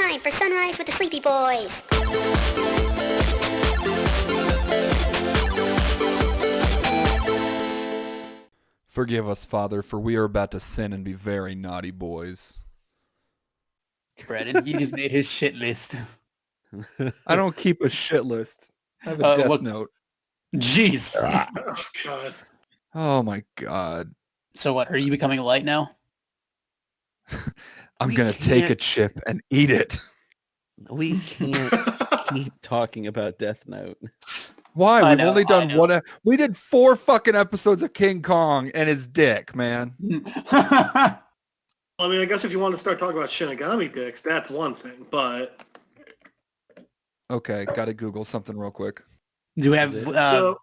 time for Sunrise with the Sleepy Boys. Forgive us, Father, for we are about to sin and be very naughty boys. Brandon, you just made his shit list. I don't keep a shit list. I have a death note. Jeez. Oh, God. Oh, my God. So what, are you becoming light now? I'm going to take a chip and eat it. We can't keep talking about Death Note. Why? We've only done one. We did 4 fucking episodes of King Kong and his dick, man. I mean, I guess if you want to start talking about Shinigami dicks, that's one thing, but... Okay, gotta Google something real quick. Do we have... so,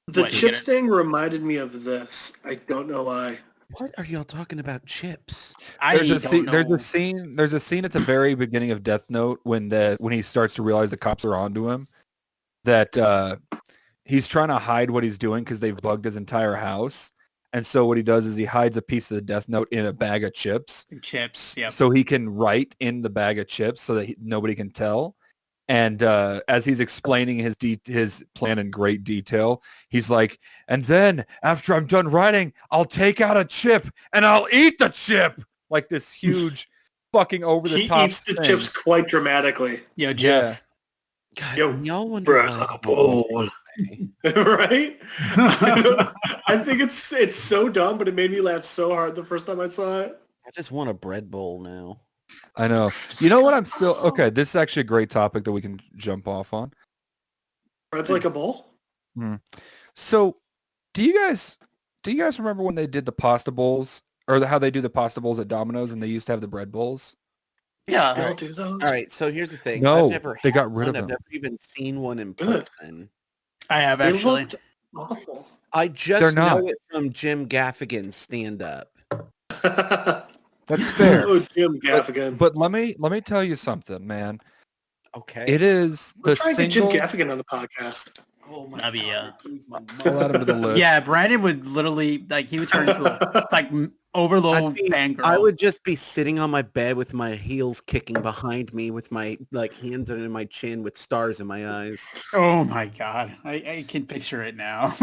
the chips thing reminded me of this. I don't know why. What are y'all talking about chips? There's a scene at the very beginning of Death Note when he starts to realize the cops are onto him, that he's trying to hide what he's doing because they've bugged his entire house. And so what he does is he hides a piece of the Death Note in a bag of chips. Yeah. So he can write in the bag of chips so that nobody can tell. And as he's explaining his plan in great detail, he's like, and then after I'm done writing, I'll take out a chip and I'll eat the chip. Like this huge fucking over-the-top He eats the chips quite dramatically. Yo, Jeff. God, Yo, y'all wonder like a bowl. Right? I think it's so dumb, but it made me laugh so hard the first time I saw it. I just want a bread bowl now. I know. You know what? I'm still okay. This is actually a great topic that we can jump off on. Bread's like a bowl. So, do you guys remember when they did the pasta bowls, or how they do the pasta bowls at Domino's, and they used to have the bread bowls? Yeah. Still do those. All right, so here's the thing. No, I've never they had got rid one. of I've them. never even seen one in Good. person. I have They actually. looked awful. I They're just not. know it from Jim Gaffigan's stand-up. That's fair. Oh, Jim Gaffigan. But let me tell you something, man. Okay. It is the Let's try and get Jim single. Gaffigan on the podcast. Oh my That'd be, God, please, my I'll add him to the list. Yeah, Brandon would literally, like, he would turn into a, like, overload fangirl. I would just be sitting on my bed with my heels kicking behind me with my hands under my chin with stars in my eyes. Oh my God. I can picture it now.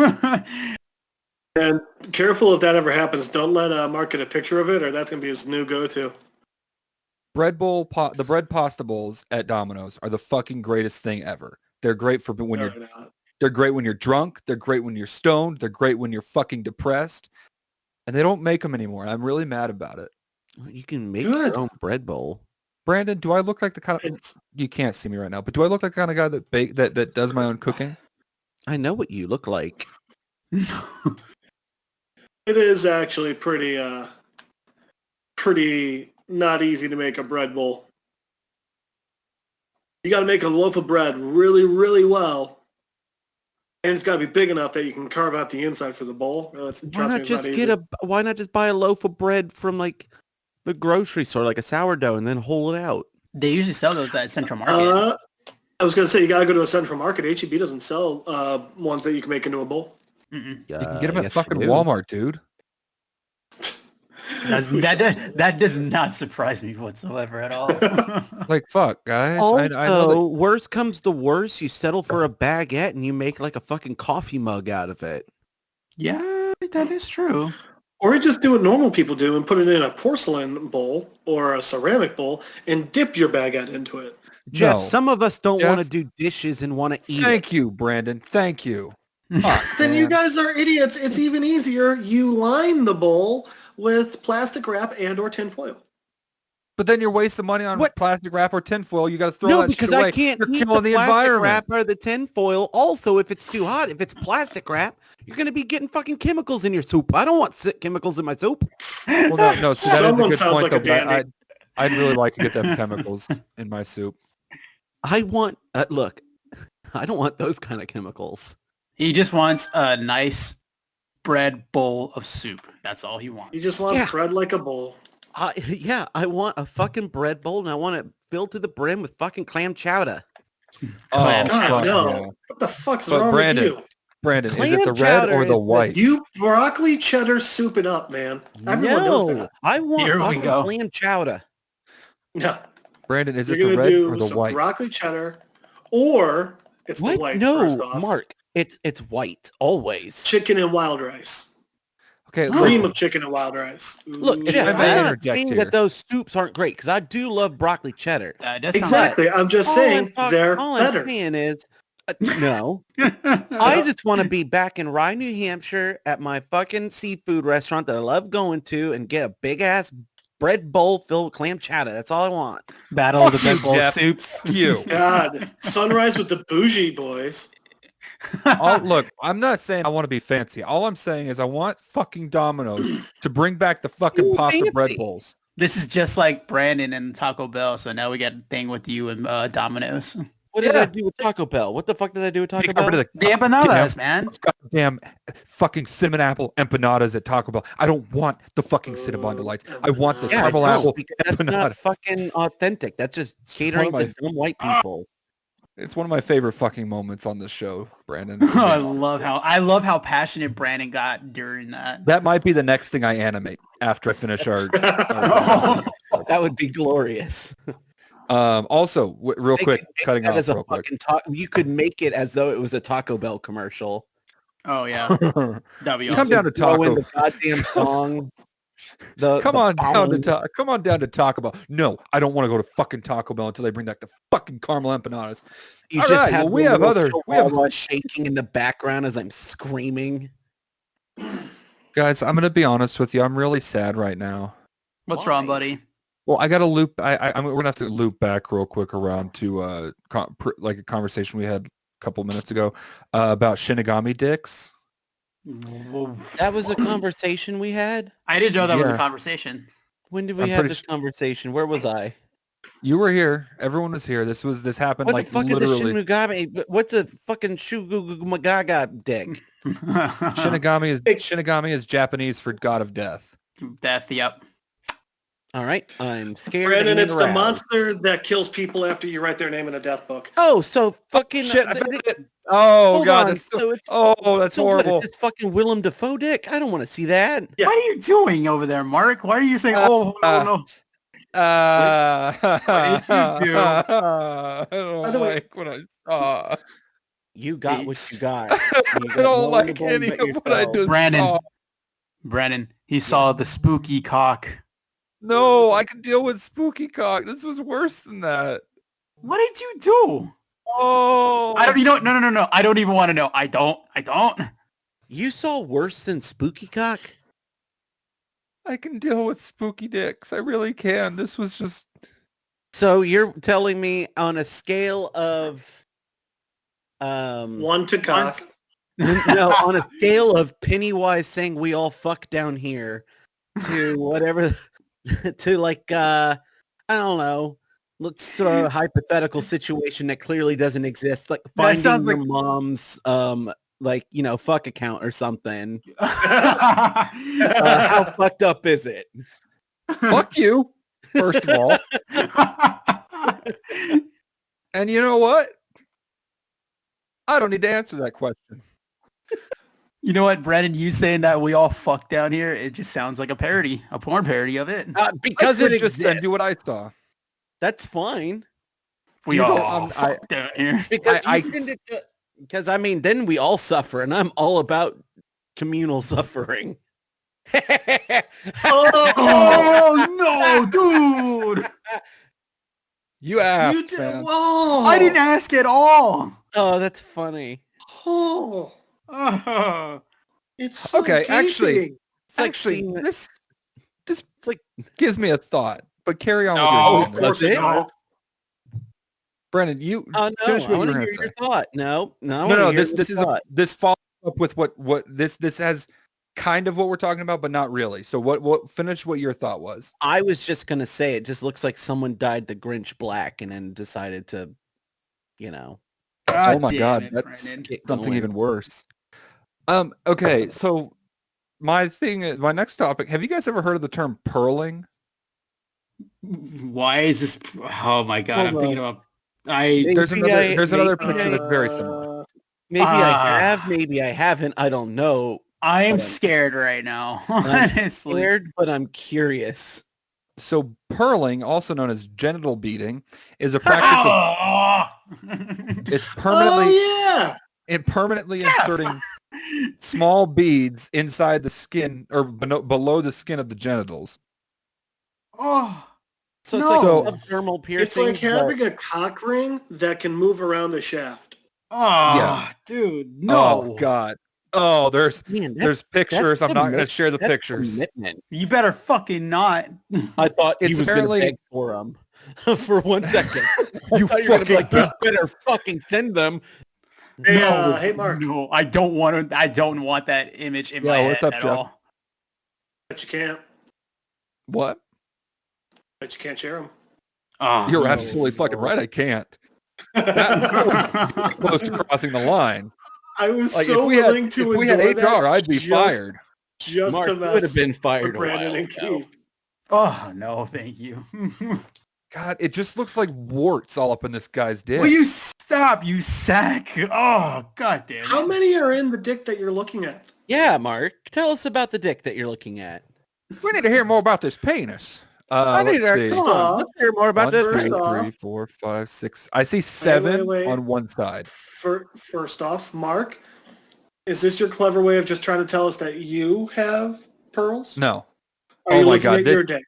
And careful if that ever happens. Don't let Mark get a picture of it, or that's going to be his new go-to. The bread pasta bowls at Domino's are the fucking greatest thing ever. They're great for when No, you're. they're not. They're great when you're drunk. They're great when you're stoned. They're great when you're fucking depressed. And they don't make them anymore. I'm really mad about it. You can make Good. your own bread bowl. Brandon, do I look like the kind of... You can't see me right now, but do I look like the kind of guy that does my own cooking? I know what you look like. It is actually pretty not easy to make a bread bowl. You got to make a loaf of bread really, really well. And it's got to be big enough that you can carve out the inside for the bowl. Why not just buy a loaf of bread from like the grocery store, like a sourdough, and then hole it out? They usually sell those at Central Market. I was going to say, you got to go to a Central Market. H-E-B doesn't sell ones that you can make into a bowl. Mm-mm. You can get them at yes, fucking you do. Walmart, dude. That does not surprise me whatsoever at all. Like, fuck, guys. Also, I know that... worst comes to worst, you settle for a baguette and you make like a fucking coffee mug out of it. Yeah, that is true. Or you just do what normal people do and put it in a porcelain bowl or a ceramic bowl and dip your baguette into it. Jeff, No. some of us don't Jeff? want to do dishes and want to eat Thank you, Brandon. Thank you. Fuck, Then you man. guys are idiots. It's even easier. You line the bowl with plastic wrap and or tin foil. But then you're wasting money on What? plastic wrap or tinfoil. You got to throw No, that because shit away. I can't You're eat the killing the plastic environment. wrap or the tin foil. Also, if it's too hot, if it's plastic wrap, you're going to be getting fucking chemicals in your soup. I don't want chemicals in my soup. Well, no. So that Someone is a good sounds point, like a though. But dandy. I'd really like to get them chemicals in my soup. I want, look, I don't want those kind of chemicals. He just wants a nice bread bowl of soup. That's all he wants. He just wants bread like a bowl. Yeah, I want a fucking bread bowl and I want it filled to the brim with fucking clam chowder. Clam God, fuck no. yeah. What the fuck's But wrong Brandon, with you? Brandon, is Clam it the red chowder or the is the- white? You broccoli cheddar soup it up, man. Everyone knows that. I want Here we fucking go. clam chowder. No. Brandon, is You're it the gonna red do or the some white? broccoli cheddar, or it's the What? white. No, First off, Mark. It's white always. chicken and wild rice. Okay, Huh. Cream listen. of chicken and wild rice. Look, Ooh, Jeff, I may I'm not interject saying here. that those soups aren't great because I do love broccoli cheddar. That does sound Exactly. I'm just All saying they're all better. I'm saying is, no. right. I just want to be back in Rye, New Hampshire at my fucking seafood restaurant that I love going to and get a big ass bread bowl filled with clam chowder. That's all I want. Battle of the Fuck you, Bread Bowl Jeff. soups. You. God, sunrise with the bougie boys. Look, I'm not saying I want to be fancy. All I'm saying is I want fucking Domino's to bring back the fucking Ooh, pasta bread fancy. bowls. This is just like Brandon and Taco Bell, so now we got a thing with you and Domino's. What did I Yeah. do with Taco Bell? What the fuck did I do with They Taco got rid Bell? of The empanadas, man. goddamn fucking cinnamon apple empanadas at Taco Bell. I don't want the fucking Cinnabon delights. I want the Yeah, caramel no, apple because that's not empanadas. fucking authentic. That's just catering one to of dumb white people. It's one of my favorite fucking moments on this show, Brandon. I love how passionate Brandon got during that. That might be the next thing I animate after I finish our. That would be glorious. Also, real They quick, could make cutting that off as a real quick. fucking you could make it as though it was a Taco Bell commercial. Oh yeah, that'd be Come awesome. down to Throw in Taco. the goddamn song. Come on down to pound. come on down to Taco Bell. No, I don't want to go to fucking Taco Bell until they bring back the fucking caramel empanadas. You All just right, have well, we the have little other- we have- chihuahua shaking in the background as I'm screaming. Guys, I'm gonna be honest with you. I'm really sad right now. What's Why? wrong, buddy? Well, I got to loop. We're gonna have to loop back real quick around to like a conversation we had a couple minutes ago about Shinigami dicks. That was a conversation we had. I didn't know that was a Yeah. conversation. When did we I'm have pretty this conversation? Where was I? You were here. Everyone was here. This happened What like the fuck literally. is a Shinigami? What's a fucking Shugugumagaga dick? Shinigami is Japanese for god of death. Death, yep. All right, I'm scared. Brandon, and it's the aroused. monster that kills people after you write their name in a death book. Oh, so fucking Shit! I th- found it. Oh hold god, on, that's so, so it's that's so what, horrible. it's just fucking Willem Dafoe dick. I don't want to see that. Yeah. What are you doing over there, Mark? Why are you saying, "Oh no, no"? What did you do? I don't By the way- like what I saw. You got what you got. I don't like any of what I just Brandon. saw. Brandon, he saw the spooky cock. No, I can deal with spooky cock. This was worse than that. What did you do? Oh, I don't. You know. No. I don't even want to know. I don't. You saw worse than Spooky Cock? I can deal with spooky dicks. I really can. This was just. So you're telling me on a scale of One to cock. no, on a scale of Pennywise saying we all fuck down here to whatever to like I don't know. Let's throw a hypothetical situation that clearly doesn't exist, like That sounds finding your mom's like, you know, fuck account or something. How How fucked up is it? Fuck you, first of all. And you know what? I don't need to answer that question. You know what, Brandon? You saying that we all fuck down here? It just sounds like a parody, a porn parody of it. Because I it could just exists. send you what I saw. That's fine. We you all don't- fuck down here. Because I- you send it to, because I mean, then we all suffer, and I'm all about communal suffering. Oh no, dude! You asked, You did, man. whoa. I didn't ask at all. Oh, that's funny. Oh, it's so Okay, actually- gaping. It's like Actually, seeing this it's like gives me a thought. But carry on No, with Oh, your of agenda. course it it? does. Brennan, you oh no, finish I what you want were to gonna hear your say. thought. No, No, this follows up with what this has kind of what we're talking about, but not really. So what finish what your thought was. I was just gonna say it just looks like someone dyed the Grinch black and then decided to, you know. Oh my damn god, it, that's Brandon. get something going. even worse. Okay, so my next topic, have you guys ever heard of the term purling? Why is this? Oh my god, I'm Hold thinking on. about. I There's Maybe another maybe picture that's very similar. Maybe I Ah. have, maybe I haven't. I don't know. I am Hold on. scared right now. I'm Honestly, scared, but I'm curious. So pearling, also known as genital beating, is a practice of it's permanently inserting small beads inside the skin or below the skin of the genitals. Oh, So it's no. like subdermal It's piercing. like having a cock ring that can move around the shaft. Oh, Yeah. dude, no. Oh God. Oh, there's pictures. I'm not going to share the That's pictures. commitment. You better fucking not. I thought he It's was going to apparently- beg for them for 1 second. You I thought you were going to be like, fucking- you better fucking send them. Hey, No, hey, Mark. No, I don't want to. I don't want that image in my what's head up, at Jeff? all. But you can't. What? But you can't share them. Oh, You're no. absolutely fucking right. I can't. That close to crossing the line. I was Like so willing to if we had endure HR, that I'd be just- fired. Just Mark to would have mess been fired with a Brandon while and ago. Keith. Oh no, thank you. God, it just looks like warts all up in this guy's dick. Will you stop, you sack? Oh, god damn it. How many are in the dick that you're looking at? Yeah, Mark, tell us about the dick that you're looking at. We need to hear more about this penis. Let's see. Come on, let's hear more about 1, this. 2, First off- 3, 4, 5, 6. I see 7 wait. on one side. First off, Mark, is this your clever way of just trying to tell us that you have pearls? No. Are Oh you my looking God, at your dick?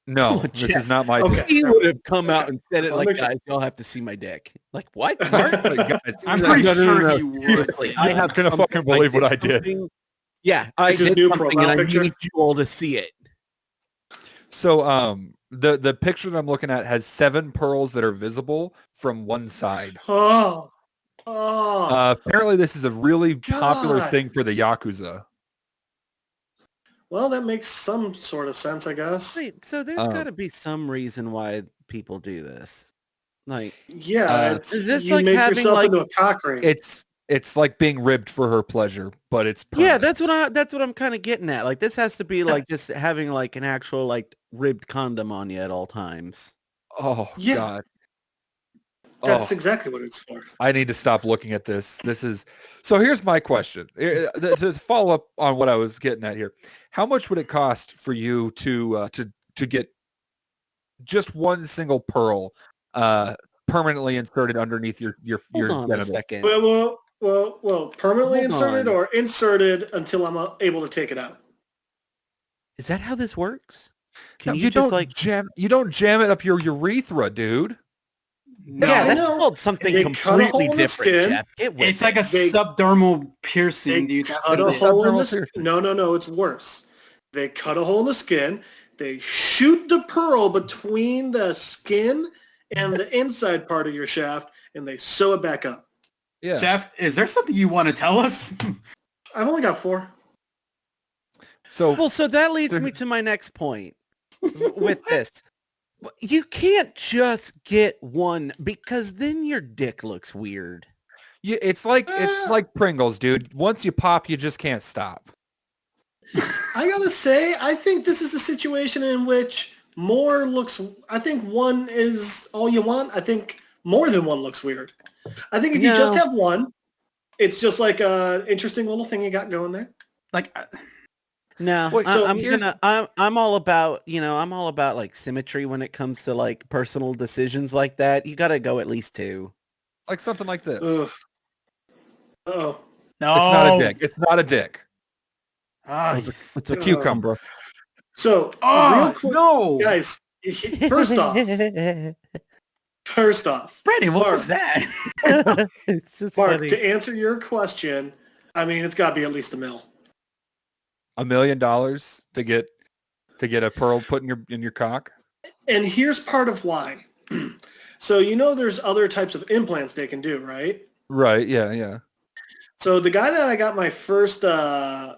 No, Oh, this Jeff. is not my Okay. dick. He would have come out and said it I'll like, make sure. guys, y'all have to see my dick. Like, what, Mark? Like, guys, I'm pretty No, no, no, sure no. he would. Seriously, I You're have not gonna something- fucking believe what I did. something- Yeah, I It's his did new something profile and I picture. need you all to see it. So the picture that I'm looking at has 7 pearls that are visible from one side. Oh. Apparently this is a really popular God. thing for the Yakuza. Well, that makes some sort of sense, I guess. Wait, so there's got to be some reason why people do this. Like, Yeah, is this you like make having, yourself like- into a cock ring. It's like being ribbed for her pleasure, but it's yeah, permanent. that's what I'm kind of getting at. Like, this has to be like just having like an actual like ribbed condom on you at all times. Oh Yeah. God. That's Oh, exactly what it's for. I need to stop looking at this. This is so. Here's my question to follow up on what I was getting at here. How much would it cost for you to get just one single pearl permanently inserted underneath your Hold on a genital? second. Well, permanently Hold inserted on. or inserted until I'm able to take it out. Is that how this works? Can No, you just don't like? jam. You don't jam it up your urethra, dude. No, Yeah, I that's know. called something They cut a hole completely in the different, skin. Jeff. Get with it's like a They- subdermal piercing, They dude. That's cut what a it is. hole in the Subdermal skin. piercing. No, it's worse. They cut a hole in the skin. They shoot the pearl between the skin and the inside part of your shaft, and they sew it back up. Yeah. Jeff, is there something you want to tell us? I've only got 4. So Well, so that leads me to my next point with this. You can't just get one because then your dick looks weird. it's like Pringles, dude. Once you pop, you just can't stop. I gotta say, I think this is a situation in which more looks. I think one is all you want. I think more than one looks weird. I think if you just No. have one, it's just like a interesting little thing you got going there. Like, No, Wait, so I'm all about, I'm all about like symmetry when it comes to like personal decisions like that. You got to go at least 2. Like something like this. Ugh. Oh, no. It's not a dick. It's not a dick. Oh, It's a cucumber. so oh real quick, no. guys. First off, Brandon, what Mark. was that? It's just Mark, funny. to answer your question, I mean it's got to be at least $1 million. $1 million to get a pearl put in your cock. And here's part of why. So there's other types of implants they can do, right? Right. Yeah. So the guy that I got my first, the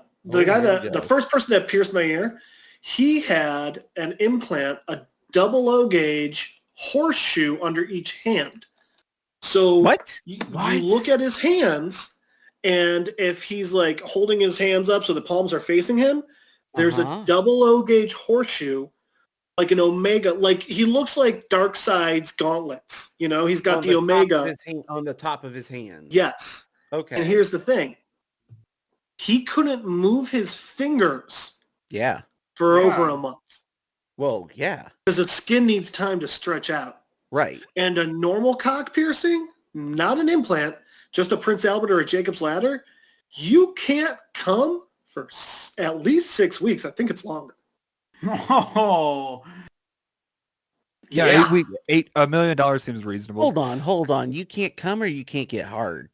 first person that pierced my ear, he had an implant, a 00 gauge horseshoe under each hand. So What? You What? look at his hands, and if he's like holding his hands up so the palms are facing him, there's Uh-huh. a 00 gauge horseshoe, like an omega. Like he looks like Darkseid's gauntlets. He's got On the top omega. of his on the top of his hand. Yes. Okay. And here's the thing. He couldn't move his fingers Yeah. for Yeah. over a month. Well, yeah. Because the skin needs time to stretch out. Right. And a normal cock piercing, not an implant, just a Prince Albert or a Jacob's Ladder, you can't come for at least 6 weeks. I think it's longer. Oh. Yeah, 8 weeks. $1 million seems reasonable. Hold on. You can't come or you can't get hard.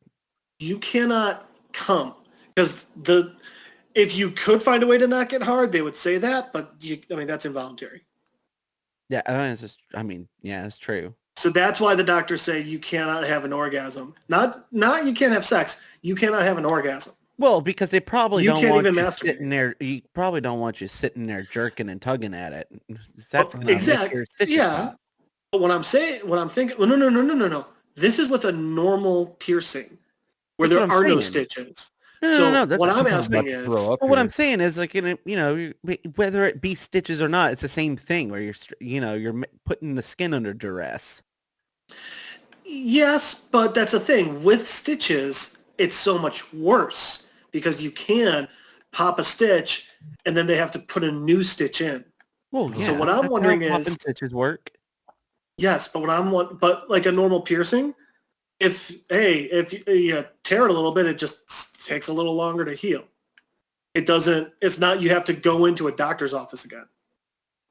You cannot come because if you could find a way to not get hard, they would say that, but that's involuntary. Yeah, it's true. So that's why the doctors say you cannot have an orgasm. Not you can't have sex. You cannot have an orgasm. Well, because they probably You don't can't want even you masturbate. sitting there. You probably don't want you sitting there jerking and tugging at it. That's gonna exactly. make your stitches Yeah. pop. But what I'm thinking, well, no. This is with a normal piercing where That's there what I'm are no saying. stitches. No. What I'm asking is, what I'm saying is, like, whether it be stitches or not, it's the same thing where you're putting the skin under duress. yes, but that's the thing. With stitches, it's so much worse because you can pop a stitch and then they have to put a new stitch in. Well, yeah. So what I'm wondering how popping is, stitches work. yes, but like a normal piercing, if you tear it a little bit, it just takes a little longer to heal. It's not you have to go into a doctor's office again.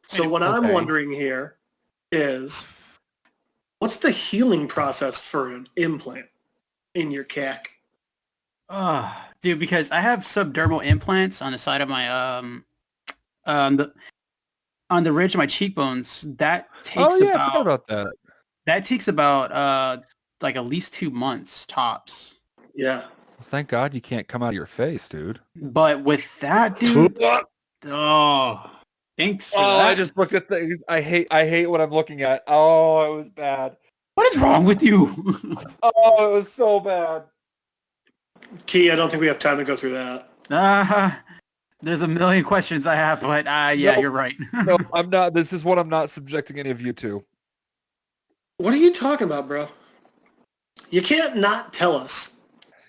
So what I'm wondering here is, what's the healing process for an implant in your cack? Dude, because I have subdermal implants on the side of my on the ridge of my cheekbones. That takes I forgot about that. That takes about like at least 2 months tops. Yeah. Thank God you can't come out of your face, dude. But with that, dude, thanks for that. I just looked at things. I hate what I'm looking at. Oh, it was bad. What is wrong with you? Oh, it was so bad. Key, I don't think we have time to go through that. There's a million questions I have, but Nope. You're right. No, I'm not. This is what I'm not subjecting any of you to. What are you talking about, bro? You can't not tell us.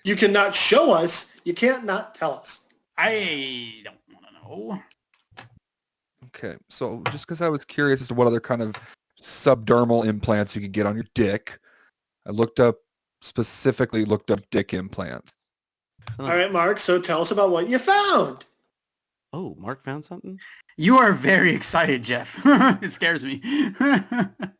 You cannot show us. You can't not tell us. I don't want to know. Okay, so just because I was curious as to what other kind of subdermal implants you could get on your dick, I specifically looked up dick implants. All right, Mark, so tell us about what you found. Oh, Mark found something? You are very excited, Jeff. It scares me.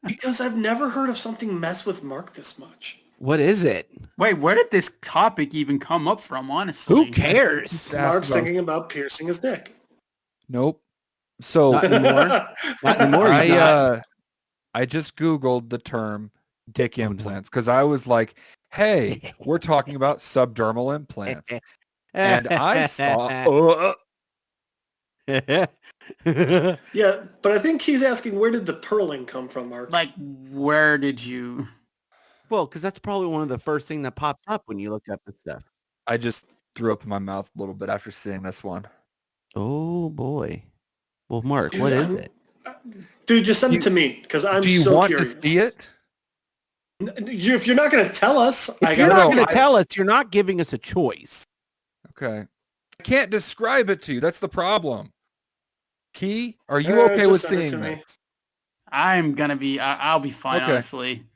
Because I've never heard of something mess with Mark this much. What is it? Wait, where did this topic even come up from, honestly? Who cares? Mark's thinking about piercing his dick. Nope. So Not anymore. Not anymore. He's not. I just Googled the term dick implants because I was like, hey, we're talking about subdermal implants. And I saw... Yeah, but I think he's asking, where did the purling come from, Mark? Like, where did you... Well, because that's probably one of the first thing that pops up when you look up this stuff. I just threw up in my mouth a little bit after seeing this one. Oh, boy. Well, Mark, what is it? Dude, just send it to me, because I'm so curious. Do you want to see it? If you're not going to tell us, If you're not going to tell us, you're not giving us a choice. Okay. I can't describe it to you. That's the problem. Key, are you okay with seeing this? I'm going to be... I'll be fine, honestly.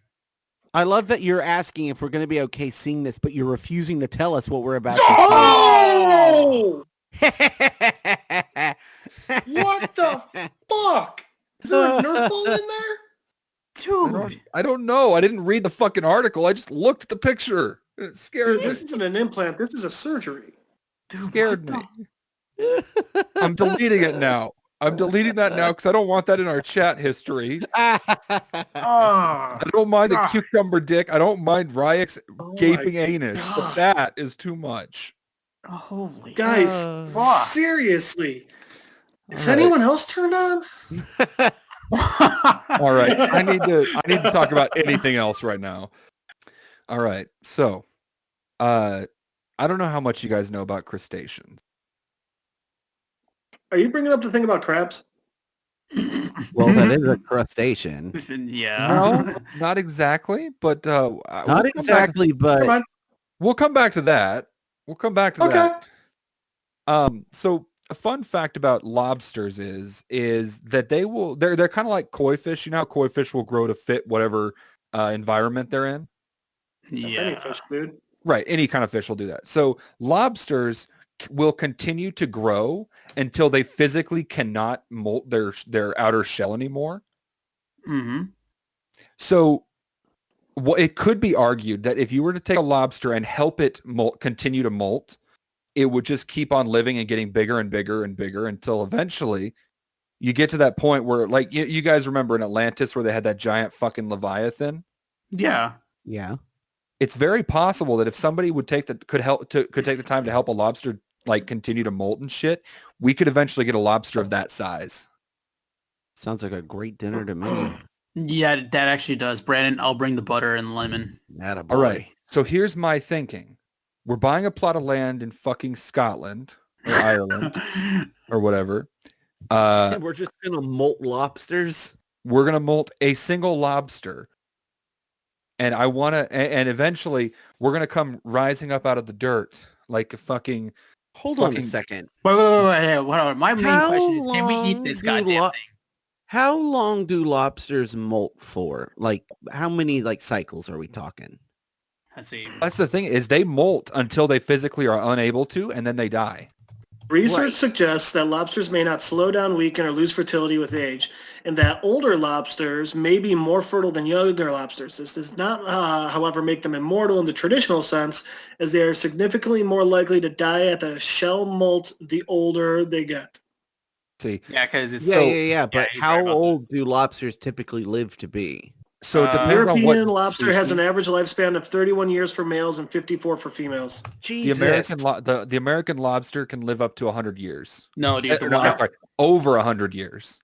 I love that you're asking if we're going to be okay seeing this, but you're refusing to tell us what we're about to Oh! What the fuck? Is there a Nerf ball in there? Dude. I don't know. I didn't read the fucking article. I just looked at the picture. It scared me. This isn't an implant. This is a surgery. It scared me. I'm deleting it now. I'm deleting that now because I don't want that in our chat history. I don't mind the cucumber dick. I don't mind Ryek's gaping anus, but that is too much. Holy guys, seriously. Is anyone else turned on? All right. I need to talk about anything else right now. All right. So, I don't know how much you guys know about crustaceans. Are you bringing up the thing about crabs? Well, that is a crustacean. Yeah. No, not exactly, but not exactly, but we'll come back to that. We'll come back to that. So the fun fact about lobsters is that they're kind of like koi fish. You know how koi fish will grow to fit whatever environment they're in? That's any fish, dude. Right. Any kind of fish will do that. So lobsters will continue to grow until they physically cannot molt their outer shell anymore. Mm-hmm. So it could be argued that if you were to take a lobster and help it continue to molt, it would just keep on living and getting bigger and bigger and bigger until eventually you get to that point where, like, you guys remember in Atlantis where they had that giant fucking Leviathan? Yeah. Yeah. It's very possible that if somebody could take the time to help a lobster like continue to molt and shit, we could eventually get a lobster of that size. Sounds like a great dinner to me. Yeah, that actually does. Brandon, I'll bring the butter and lemon. Attaboy. All right. So here's my thinking. We're buying a plot of land in fucking Scotland or Ireland or whatever. We're just going to molt lobsters. We're going to molt a single lobster. And I want to, and eventually we're going to come rising up out of the dirt like a fucking... Hold on a second. Wait, hold on. My main question is, can we eat this goddamn thing? How long do lobsters molt for? Like, how many like cycles are we talking? Let's see. That's the thing, is they molt until they physically are unable to, and then they die. Research suggests that lobsters may not slow down, weaken, or lose fertility with age, and that older lobsters may be more fertile than younger lobsters. This does not, however, make them immortal in the traditional sense, as they are significantly more likely to die at the shell molt the older they get. See, Yeah, because it's But how old do lobsters typically live to be? So it depends on European what lobster species. has an average lifespan of 31 years for males and 54 for females. Jesus. The American lobster can live up to 100 years. No, dude. Over 100 years.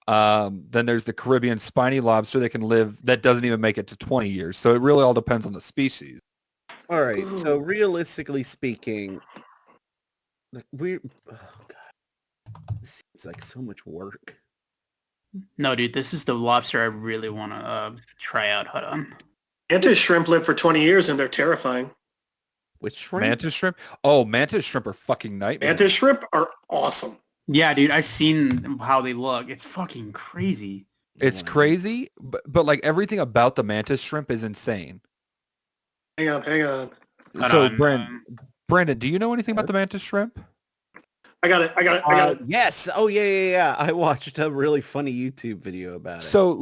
Then there's the Caribbean spiny lobster that doesn't even make it to 20 years. So it really all depends on the species. All right. So realistically speaking, like oh God, this seems like so much work. No, dude, this is the lobster I really want to try out. Hold on. Mantis shrimp live for 20 years and they're terrifying. Which shrimp? Mantis shrimp? Oh, mantis shrimp are fucking nightmares. Mantis shrimp are awesome. Yeah, dude, I've seen how they look. It's fucking crazy. It's crazy, but like everything about the mantis shrimp is insane. Hang on. So, Brandon, do you know anything about the mantis shrimp? I got it. Yes. Oh, yeah. I watched a really funny YouTube video about it. So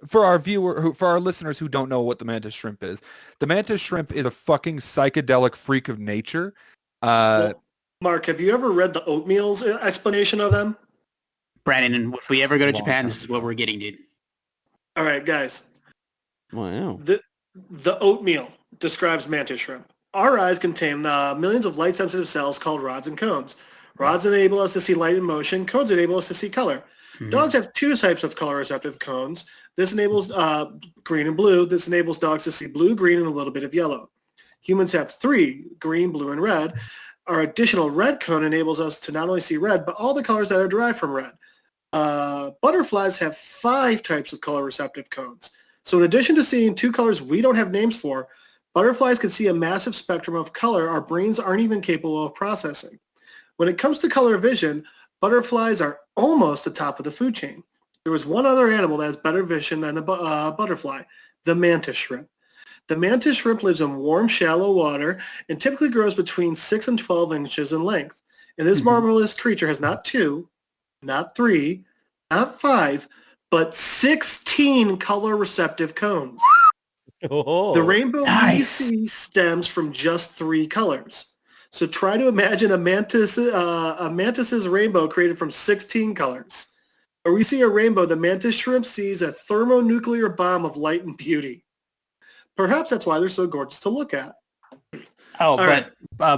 for our listeners who don't know what the mantis shrimp is, the mantis shrimp is a fucking psychedelic freak of nature. Mark, have you ever read the Oatmeal's explanation of them? Brandon, if we ever go to Japan, this is what we're getting, dude. All right, guys. Wow. The Oatmeal describes mantis shrimp. Our eyes contain millions of light-sensitive cells called rods and cones. Rods enable us to see light in motion. Cones enable us to see color. Mm-hmm. Dogs have two types of color-receptive cones. This enables green and blue. This enables dogs to see blue, green, and a little bit of yellow. Humans have three, green, blue, and red. Our additional red cone enables us to not only see red, but all the colors that are derived from red. Butterflies have 5 types of color-receptive cones. So in addition to seeing 2 colors we don't have names for, butterflies can see a massive spectrum of color our brains aren't even capable of processing. When it comes to color vision, butterflies are almost the top of the food chain. There is one other animal that has better vision than a butterfly, the mantis shrimp. The mantis shrimp lives in warm, shallow water and typically grows between 6 and 12 inches in length. And this marvelous creature has not 2, not 3, not 5, but 16 color-receptive cones. Oh, the rainbow we see stems from just 3 colors. So try to imagine a mantis's rainbow created from 16 colors. Where we see a rainbow, the mantis shrimp sees a thermonuclear bomb of light and beauty. Perhaps that's why they're so gorgeous to look at.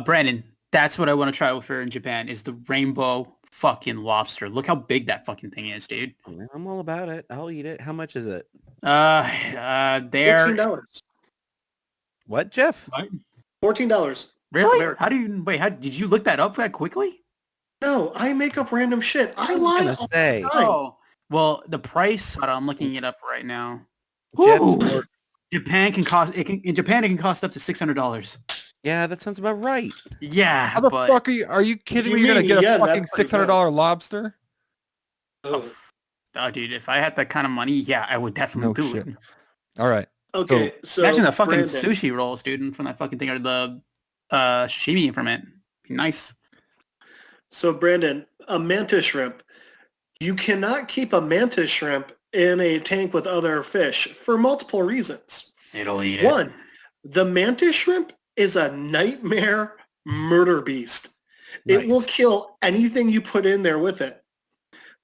Brandon, that's what I want to try with her in Japan is the rainbow fucking lobster. Look how big that fucking thing is, dude. I'm all about it. I'll eat it. How much is it? They're $14. What, Jeff? What? $14. Really? How did you look that up that quickly? No, I make up random shit. I lie all the time. Oh, well, the price. I'm looking it up right now. Jeff's In Japan, it can cost up to $600. Yeah, that sounds about right. Yeah, How the but fuck are you kidding You me? You're gonna mean get a yen, fucking that's pretty $600 lobster? oh, dude, if I had that kind of money, yeah, I would definitely No do shit. it. All right. Okay, so Imagine the fucking Brandon, sushi rolls, dude, from that fucking thing, or the sashimi from it. Be nice. So Brandon, a mantis shrimp. You cannot keep a mantis shrimp in a tank with other fish for multiple reasons. It'll eat it. One, the mantis shrimp is a nightmare murder beast. It will Nice. kill anything you put in there with it.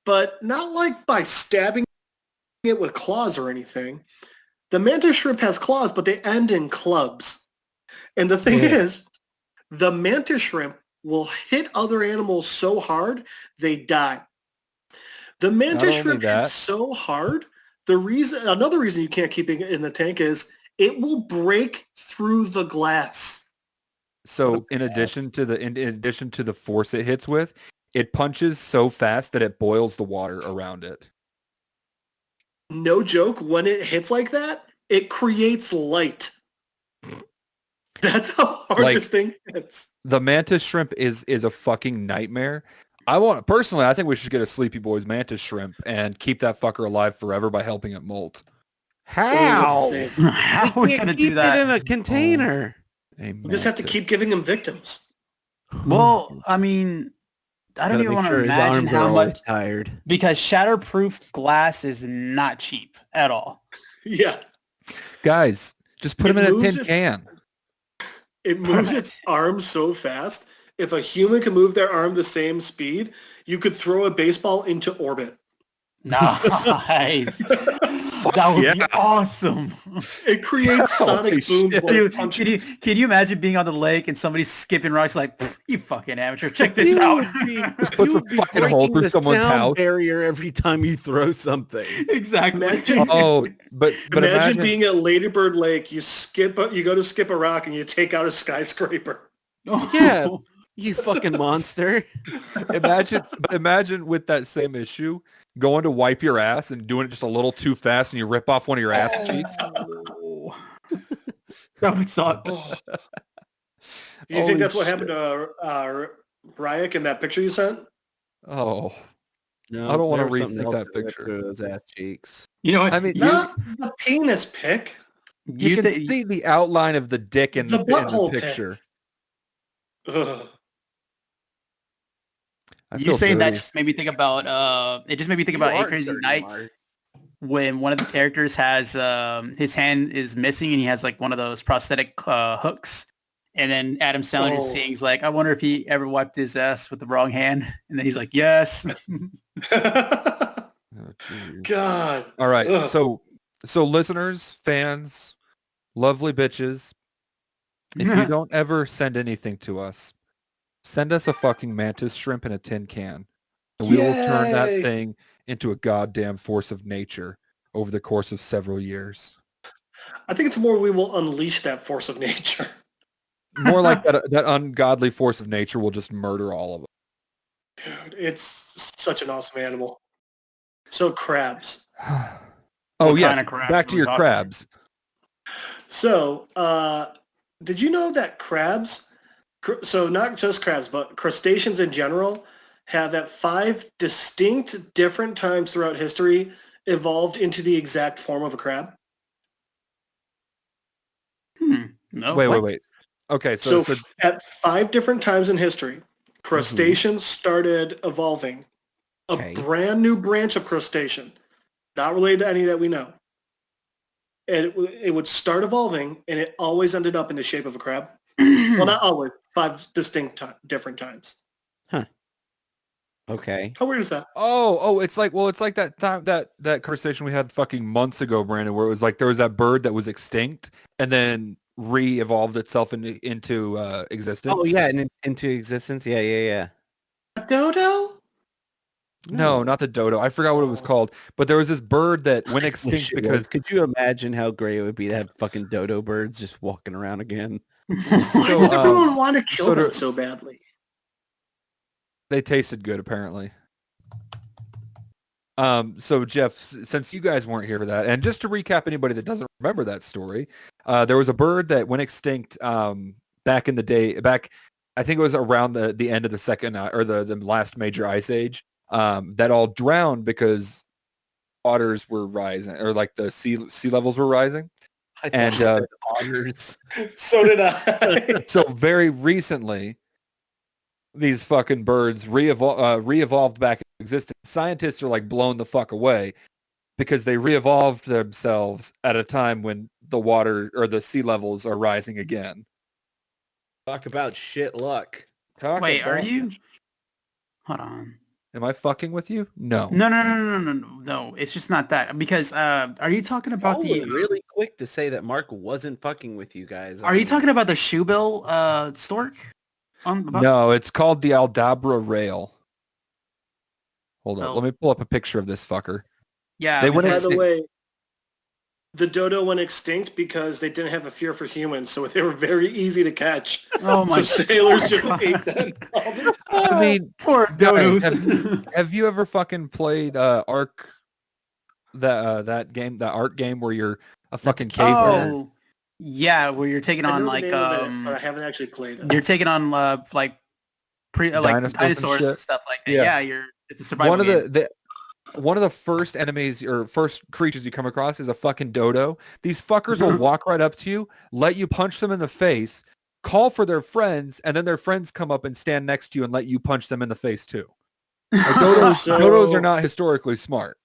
But not like by stabbing it with claws or anything. The mantis shrimp has claws, but they end in clubs. And the thing is, the mantis shrimp will hit other animals so hard, they die. The mantis only shrimp that- hits so hard, another reason you can't keep it in the tank is it will break through the glass. So in addition to the force it hits with, it punches so fast that it boils the water around it. No joke, when it hits like that, it creates light. That's how hard Like- this thing hits. The mantis shrimp is a fucking nightmare. I think we should get a Sleepy Boys mantis shrimp and keep that fucker alive forever by helping it molt. How? How are we Can't gonna keep do that? it in a container. You just have to keep giving them victims. Well, I mean, I don't Gotta even make want sure to his imagine arms how are always much, tired. because shatterproof glass is not cheap at all. Yeah. Guys, just put It them in a moves tin its- can. It moves its arms so fast. If a human can move their arm the same speed, you could throw a baseball into orbit. Nice. That would be awesome. It creates Holy sonic booms shit. when it Dude, punches. can you imagine being on the lake and somebody skipping rocks like, you fucking amateur, check this You out. would be, put you some would be fucking hole breaking through the someone's sound house. barrier every time you throw something. Exactly. Imagine- Oh, but Imagine being at Ladybird Lake. You go to skip a rock and you take out a skyscraper. Yeah. You fucking monster. imagine with that same issue going to wipe your ass and doing it just a little too fast and you rip off one of your ass cheeks. That would suck. Do you Holy think that's what shit. happened to Ryak in that picture you sent? Oh, No, I don't wanna there was something rethink else that ripped picture. through those ass cheeks. You know what? I mean, Not the penis pic. you can see the outline of the dick in The the butthole pic. picture. Ugh. I You feel saying that dirty. just made me think about it just made me think about Eight Crazy Nights when one of the characters has his hand is missing and he has like one of those prosthetic hooks, and then Adam Sandler Oh. sings like, I wonder if he ever wiped his ass with the wrong hand, and then he's like, yes. Oh, geez. God. All right, Ugh. so listeners, fans, lovely bitches, if you don't ever send anything to us, send us a fucking mantis shrimp in a tin can, and we will turn that Yay. thing into a goddamn force of nature over the course of several years. I think it's more we will unleash that force of nature. More like that ungodly force of nature will just murder all of them. Dude, it's such an awesome animal. So crabs. Oh What yes, kind of crabs back are to we your talking? crabs. So, did you know that crabs, so not just crabs, but crustaceans in general, have at 5 distinct different times throughout history evolved into the exact form of a crab? No. Wait. Okay, so At 5 different times in history, crustaceans started evolving Okay. a brand new branch of crustacean, not related to any that we know. And it would start evolving, and it always ended up in the shape of a crab. Well, not always. 5 distinct different times. Okay. How weird is that? it's like that time that conversation we had fucking months ago, Brandon, where it was like there was that bird that was extinct and then re-evolved itself into existence. Oh yeah, and into existence. Yeah. A dodo? No, not the dodo. I forgot what it was called, but there was this bird that went extinct because Could you imagine how great it would be to have fucking dodo birds just walking around again? Why So, did everyone want to kill so them to- so badly? they tasted good apparently. So Jeff, since you guys weren't here for that, and just to recap anybody that doesn't remember that story, there was a bird that went extinct back in the day, I think it was around the end of the second or the last major ice age, that all drowned because waters were rising, or like the sea levels were rising. And otters. So did I. so very recently, these fucking birds re-evolved back into existence. Scientists are like blown the fuck away because they re-evolved themselves at a time when the water or the sea levels are rising again. Talk about shit luck. Wait, are you? Hold on. Am I fucking with you? No. No. It's just not that. Because are you talking about the really quick to say that Mark wasn't fucking with you guys? Are you talking about the shoebill stork? No, it's called the Aldabra rail. Hold on, let me pull up a picture of this fucker. Yeah. By the way, the dodo went extinct because they didn't have a fear for humans, so they were very easy to catch. Oh my! So sailors just ate them. I mean, poor dodos. Have you ever fucking played Ark? That game, the Ark game where you're a fucking caveman. Oh, yeah, where you're taking on like but I haven't actually played it. You're taking on like dinosaurs and stuff like that. Yeah, it's a survival game. One of the first enemies or first creatures you come across is a fucking dodo. These fuckers will walk right up to you, let you punch them in the face, call for their friends, and then their friends come up and stand next to you and let you punch them in the face too. Like dodos are not historically smart.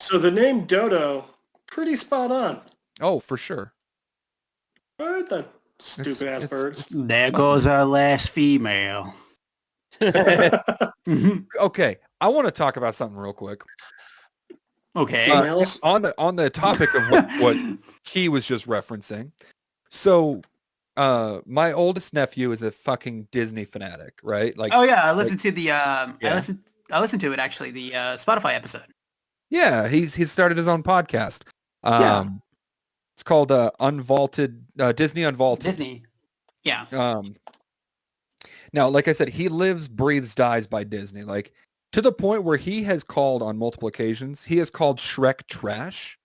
So the name Dodo, pretty spot on. Oh, for sure. All right then, stupid ass birds. There goes our last female. Okay, I want to talk about something real quick. Okay. On the topic of what Key was just referencing. So, my oldest nephew is a fucking Disney fanatic, right? Like, oh yeah, I listened to the I listened to it actually, the Spotify episode. Yeah, he's started his own podcast. It's called Unvaulted, Disney Unvaulted. Disney. Yeah. Now, like I said, he lives, breathes, dies by Disney. Like, to the point where he has called on multiple occasions, he has called Shrek trash.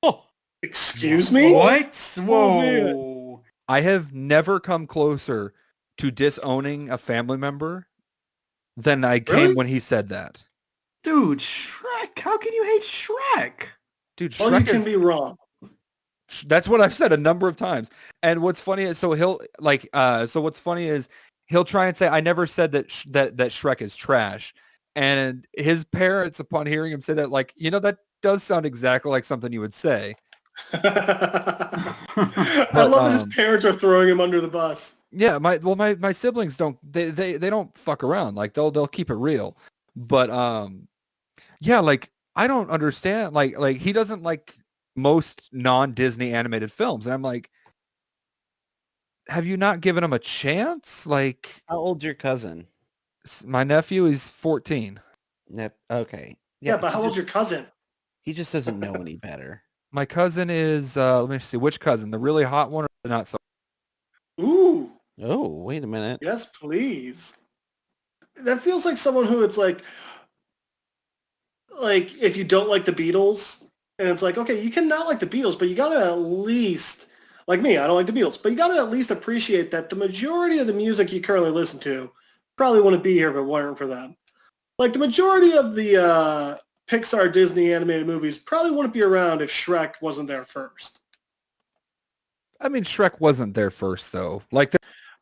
Oh, excuse me? What? Whoa. I have never come closer to disowning a family member than I came when he said that. Dude, Shrek. How can you hate Shrek? Dude, Shrek you can be wrong. That's what I've said a number of times. And what's funny is, what's funny is he'll try and say, I never said that that Shrek is trash. And his parents, upon hearing him say that, like, that does sound exactly like something you would say. I love that his parents are throwing him under the bus. Yeah, my siblings don't they don't fuck around. Like they'll keep it real. But yeah, like I don't understand. Like he doesn't like most non-Disney animated films, and I'm like, have you not given him a chance? Like, how old's your cousin? My nephew is 14. Yep. Okay. Yeah, but how old's your cousin? He just doesn't know any better. My cousin is let me see, which cousin? The really hot one or the not so? Ooh. Oh, wait a minute. Yes, please. That feels like someone who it's like if you don't like the Beatles, and it's like, okay, you can not like the Beatles, but you gotta at least, like me, I don't like the Beatles, but you gotta at least appreciate that the majority of the music you currently listen to probably wouldn't be here if it weren't for them. Like the majority of the Pixar Disney animated movies probably wouldn't be around if Shrek wasn't there first. I mean, Shrek wasn't there first though. Like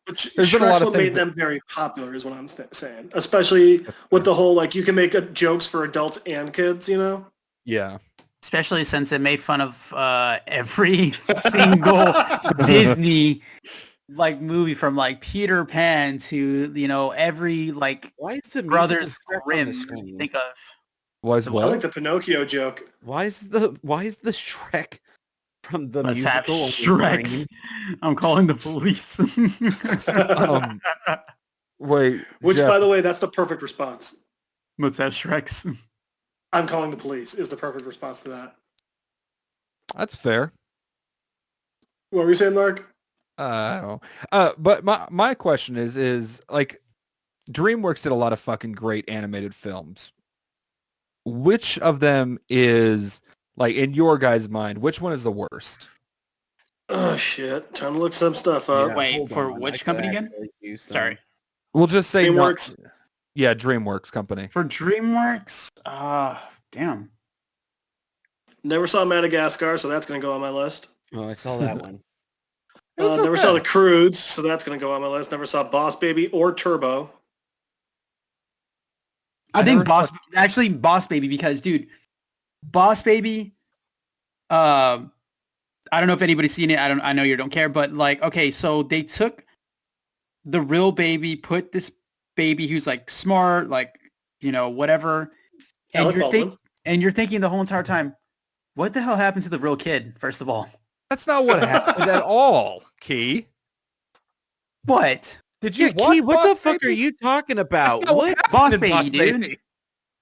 but Shrek's what made them very popular is what I'm saying. Especially with the whole, like, you can make jokes for adults and kids, Yeah. Especially since it made fun of every single Disney movie, from like Peter Pan to every why is the Brothers Grimm think of. Was what? I like the Pinocchio joke. Why is the Shrek from the musical? Shreks. I'm calling the police. Wait. Which, Jeff, by the way, that's the perfect response. What's that, Shreks? I'm calling the police is the perfect response to that. That's fair. What were you saying, Mark? I don't know. But my question is like, DreamWorks did a lot of fucking great animated films. Which of them is, like, in your guys' mind, which one is the worst? Oh shit! Time to look some stuff up. Yeah, Wait, hold for on. which I company could again? actually use some. Sorry. We'll just say DreamWorks. Yeah, DreamWorks company. For DreamWorks, damn. Never saw Madagascar, so that's going to go on my list. Oh, I saw that one. It's Never okay. saw The Croods, so that's going to go on my list. Never saw Boss Baby or Turbo. I think never Boss Baby, because dude, Boss Baby, I don't know if anybody's seen it. I know you don't care, but like, okay, so they took the real baby, put this baby who's like smart, like, whatever. And Alec Baldwin. you're thinking the whole entire time, what the hell happened to the real kid, first of all? That's not what happened at all, Key. What? Did you Yeah, watch Key, what Boss the fuck Baby? are you talking about? That's not What? happened Boss in Baby, Boss dude. Baby.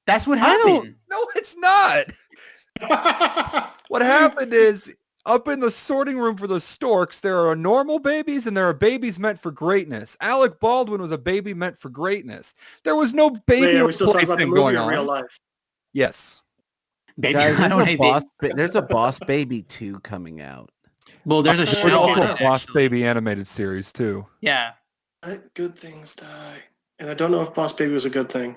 That's what I don't- happened. No, it's not. What happened is up in the sorting room for the storks, there are normal babies and there are babies meant for greatness. Alec Baldwin was a baby meant for greatness. There was no baby Wait, are we still talking about the replacement movie going or on. real life? Yes. Baby, Guys, I don't hate baby. there's a Boss Baby 2 coming out. Well, there's a There's show also on a it, Boss actually. Baby animated series too. Yeah. Let good things die. And I don't know if Boss Baby was a good thing.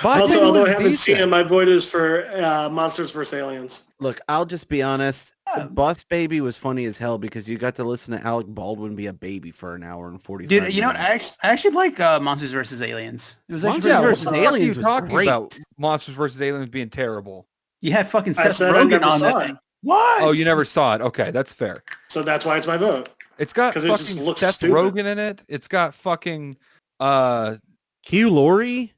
Boss Also, Baby although I was haven't seen it, decent. my vote is for Monsters vs. Aliens. Look, I'll just be honest. Yeah. Boss Baby was funny as hell because you got to listen to Alec Baldwin be a baby for an hour and 45 Dude, minutes. you know what? I actually like Monsters vs. Aliens. It was actually Monsters pretty vs. cool. What are you Aliens was talking great. about? Monsters vs. Aliens being terrible. You had fucking I Seth said I Rogen never on saw that it. thing. What? Oh, you never saw it. Okay, that's fair. So that's why it's my vote. It's got 'Cause it just fucking looks Seth stupid. Rogen in it. It's got fucking Hugh Laurie.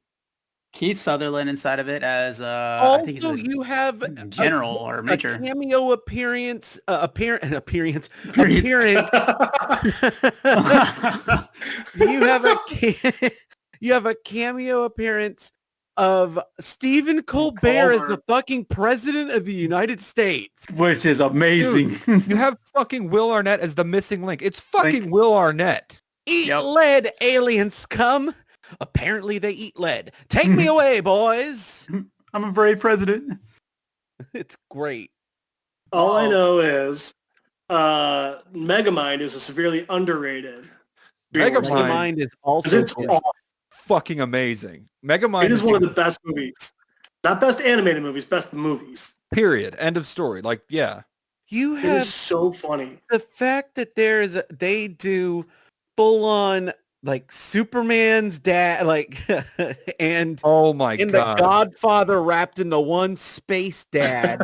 Keith Sutherland inside of it as I think he's Also, a you have general or a major. cameo appearance. Appearance. Appearance. You have you have a cameo appearance of Stephen Colbert as the fucking president of the United States. Which is amazing. you have fucking Will Arnett as the missing link. It's fucking Will Arnett. Eat Yep. lead, alien scum. Apparently they eat lead. Take me away, boys. I'm a brave president. It's great. All I know is Megamind is a severely underrated. Megamind. Megamind is 'Cause also it's good. Fucking amazing. Megamind It is one of the best movies. Not best animated movies, best movies. period. End of story. Like, yeah. You It have is so funny. the fact that they do full on like Superman's dad, like, and Oh my in god. the Godfather wrapped into one space dad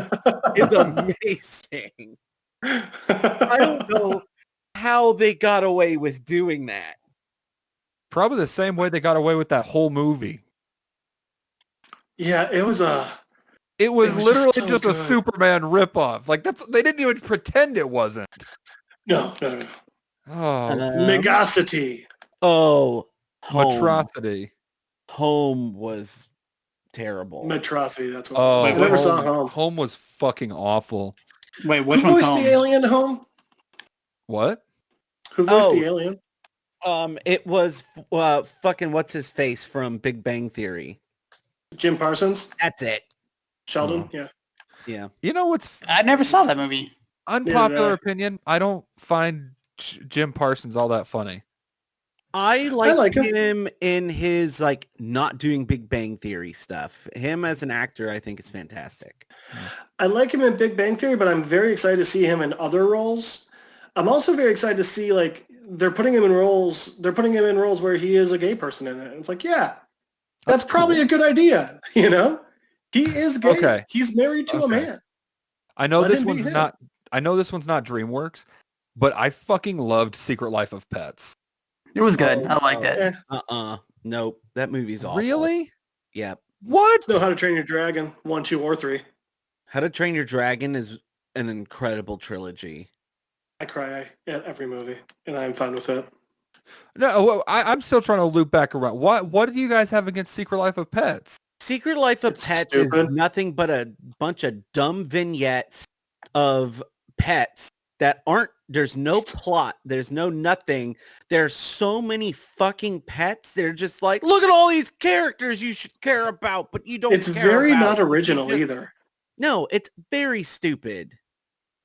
is amazing. I don't know how they got away with doing that. Probably the same way they got away with that whole movie. Yeah, it was It was It was literally just so just a good. Superman ripoff. Like they didn't even pretend it wasn't. no. Oh, Megacity. Oh, Metrocity. Home was terrible. Metrocity, that's what Oh, it was. I never saw Home. Home. Home was fucking awful. Wait, which Who one's voiced home? the alien Home? What? Who voiced Oh. the alien? It was fucking what's his face from Big Bang Theory. Jim Parsons? That's it. Sheldon? Oh. Yeah. Yeah. You know what's I never saw that movie. unpopular Yeah. opinion? I don't find Jim Parsons all that funny. I like like him. him in his like not doing Big Bang Theory stuff. Him as an actor, I think is fantastic. I like him in Big Bang Theory, but I'm very excited to see him in other roles. I'm also very excited to see like they're putting him in roles where he is a gay person in it. It's like, yeah, that's probably a good idea, you know? He is gay. Okay. He's married to a Okay. man. I know Let this him be one's him. not. I know this one's not DreamWorks, but I fucking loved Secret Life of Pets. It was good. Oh, I liked it. Nope. That movie's awful. Really? Yeah. What? No, How to Train Your Dragon, 1, 2, or 3. How to Train Your Dragon is an incredible trilogy. I cry at every movie, and I'm fine with it. No, I'm still trying to loop back around. What do you guys have against Secret Life of Pets? Secret Life of It's Pets stupid. is nothing but a bunch of dumb vignettes of pets that aren't, there's no plot, there's no nothing. There's so many fucking pets. They're just like, look at all these characters you should care about, but you don't It's care very about. not original You just- either. No, it's very stupid.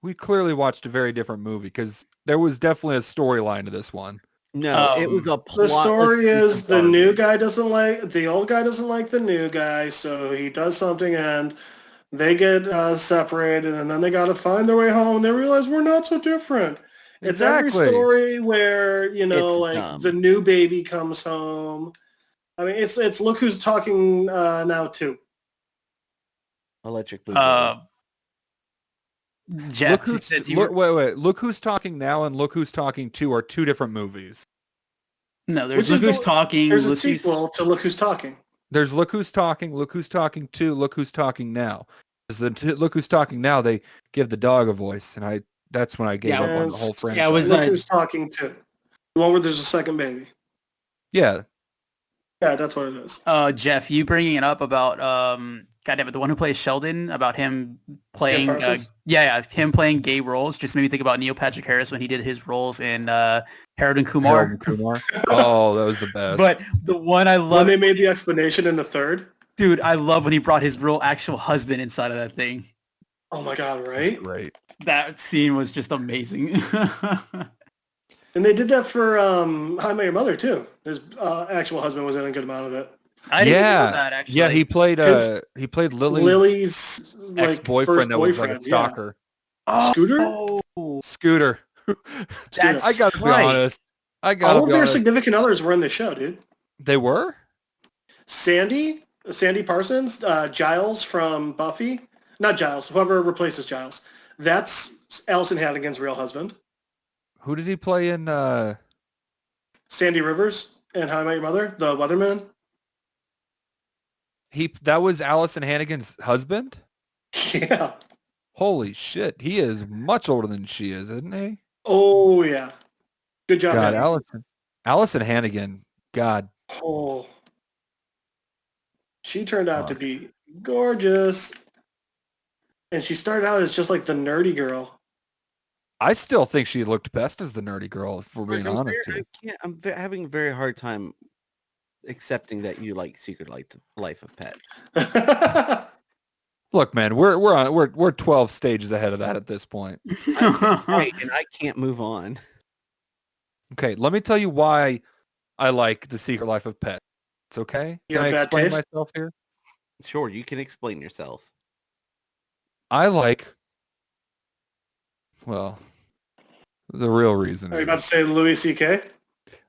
We clearly watched a very different movie because There was definitely a storyline to this one. No, it was a plot. The story is the new guy doesn't like, the old guy doesn't like the new guy, so he does something and they get separated, and then they got to find their way home. They realize we're not so different. It's every story where, you know, like dumb. The new baby comes home. I mean, it's Look Who's Talking Now too. Electric Boogaloo. Jeff, Look Who's Talking Now and Look Who's Talking 2 are two different movies. No, there's Look Who's Talking. There's a sequel to Look Who's Talking. There's Look Who's Talking, Look Who's Talking 2, Look Who's Talking Now. Look Who's Talking Now, they give the dog a voice, and that's when I gave up on the whole franchise. Yeah, it was Look Who's Talking 2. The one where there's a second baby. Yeah. Yeah, that's what it is. Jeff, you bringing it up about goddamn it, the one who plays Sheldon, about him playing him playing gay roles, just made me think about Neil Patrick Harris when he did his roles in Harold and Kumar. Oh, that was the best. But the one I love when they made the explanation in the third. Dude, I love when he brought his real actual husband inside of that thing. Oh my god, right? That's great. That scene was just amazing. And they did that for How I Met Your Mother too. His actual husband was in a good amount of it. I didn't know that actually. Yeah, he played Lily's ex-boyfriend that was like a stalker. Yeah. Scooter. That's I gotta be honest. All of their significant others were in the show, dude. They were? Sandy Parsons, Giles from Buffy. Not Giles, whoever replaces Giles. That's Allison Hannigan's real husband. Who did he play in? Sandy Rivers in How I Met Your Mother, the weatherman. That was Allison Hannigan's husband? Yeah. Holy shit. He is much older than she is, isn't he? Oh, yeah. Good job, God, Allison Hannigan. God. Oh. She turned out to be gorgeous. And she started out as just like the nerdy girl. I still think she looked best as the nerdy girl, if we're being honest. I'm having a very hard time accepting that you like Secret Life of Pets. Look, man, we're 12 stages ahead of that at this point. Right, and I can't move on. Okay, let me tell you why I like The Secret Life of Pets. It's okay? Can I explain myself here? Sure, you can explain yourself. I like, well, the real reason. Are you about to say Louis C.K.?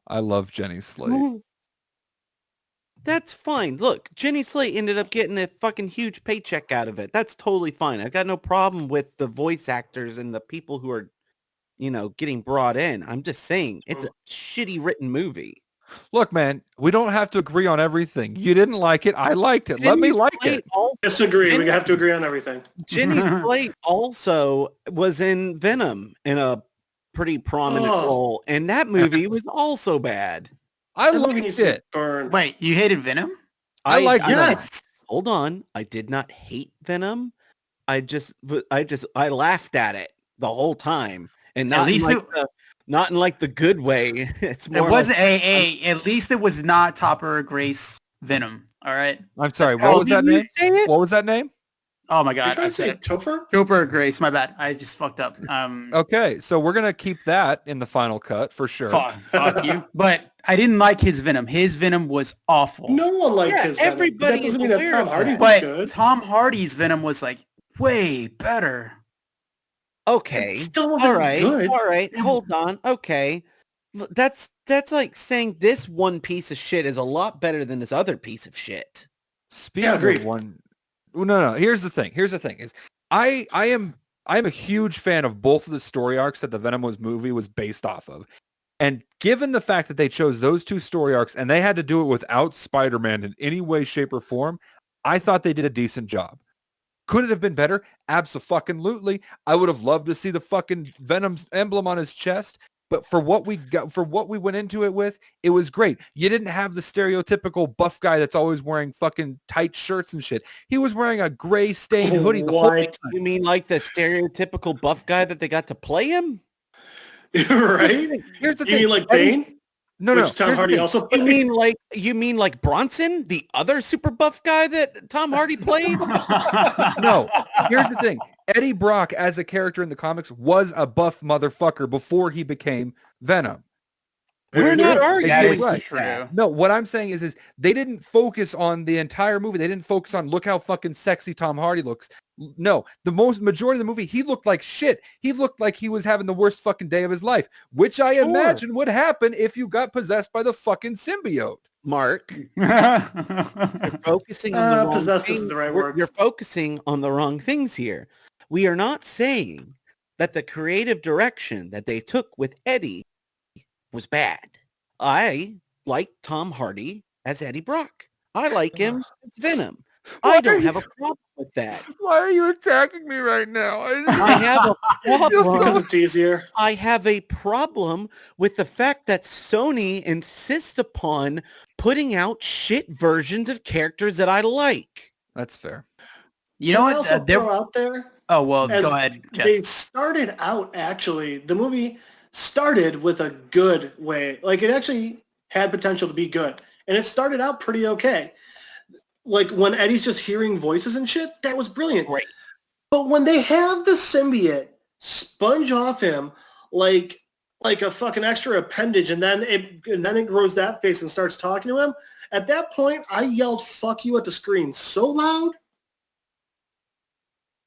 I love Jenny Slate. Ooh. That's fine. Look, Jenny Slate ended up getting a fucking huge paycheck out of it. That's totally fine. I've got no problem with the voice actors and the people who are, getting brought in. I'm just saying, it's a shitty written movie. Look, man, we don't have to agree on everything. You didn't like it. I liked it. Let me like it. Disagree. We have to agree on everything. Jenny Slate also was in Venom in a pretty prominent role, and that movie was also bad. I liked it. Wait, you hated Venom? I liked it. Yes. Hold on. I did not hate Venom. I laughed at it the whole time, and not in like the good way. It's more. It wasn't at least it was not Topper Grace Venom. All right. I'm sorry. What was that name? What was that name? Oh my god! I said Topper Grace. My bad. I just fucked up. Okay, so we're gonna keep that in the final cut for sure. Fuck you. But I didn't like his Venom. His Venom was awful. No one liked his Venom. Everybody that doesn't mean that Tom Hardy was good. Tom Hardy's Venom was like way better. Okay. It still wasn't good. All right. Hold on. Okay. That's like saying this one piece of shit is a lot better than this other piece of shit. Speaking of one, no. Here's the thing. Is I am a huge fan of both of the story arcs that the Venom movie was based off of. And given the fact that they chose those two story arcs and they had to do it without Spider-Man in any way, shape, or form, I thought they did a decent job. Could it have been better? Abso-fucking-lutely. I would have loved to see the fucking Venom's emblem on his chest. But for what we got, for what we went into it with, it was great. You didn't have the stereotypical buff guy that's always wearing fucking tight shirts and shit. He was wearing a gray stained hoodie the whole time. You mean like the stereotypical buff guy that they got to play him? Right? Here's the thing. You mean like Bane? No. Tom Hardy also played? You mean like Bronson, the other super buff guy that Tom Hardy played? No. Here's the thing. Eddie Brock as a character in the comics was a buff motherfucker before he became Venom. We're not arguing That is right. true. No, what I'm saying is they didn't focus on the entire movie. They didn't focus on look how fucking sexy Tom Hardy looks. No, the majority of the movie, he looked like shit. He looked like he was having the worst fucking day of his life, which I imagine would happen if you got possessed by the fucking symbiote. Mark, you're focusing on the wrong possessed things. isn't the right word. You're focusing on the wrong things here. We are not saying that the creative direction that they took with Eddie was bad. I like Tom Hardy as Eddie Brock. I like him as Venom. I don't have a problem with that. Why are you attacking me right now? I have a problem. Because it's easier. I have a problem with the fact that Sony insists upon putting out shit versions of characters that I like. That's fair. You know Can I what? also throw out there? Oh, well, As go ahead, Jeff. They started out, actually, the movie started with a good way. Like, it actually had potential to be good. And it started out pretty okay. Like, when Eddie's just hearing voices and shit, that was brilliant. Great. But when they have the symbiote sponge off him like a fucking extra appendage, and then it grows that face and starts talking to him, at that point, I yelled, "Fuck you" at the screen so loud.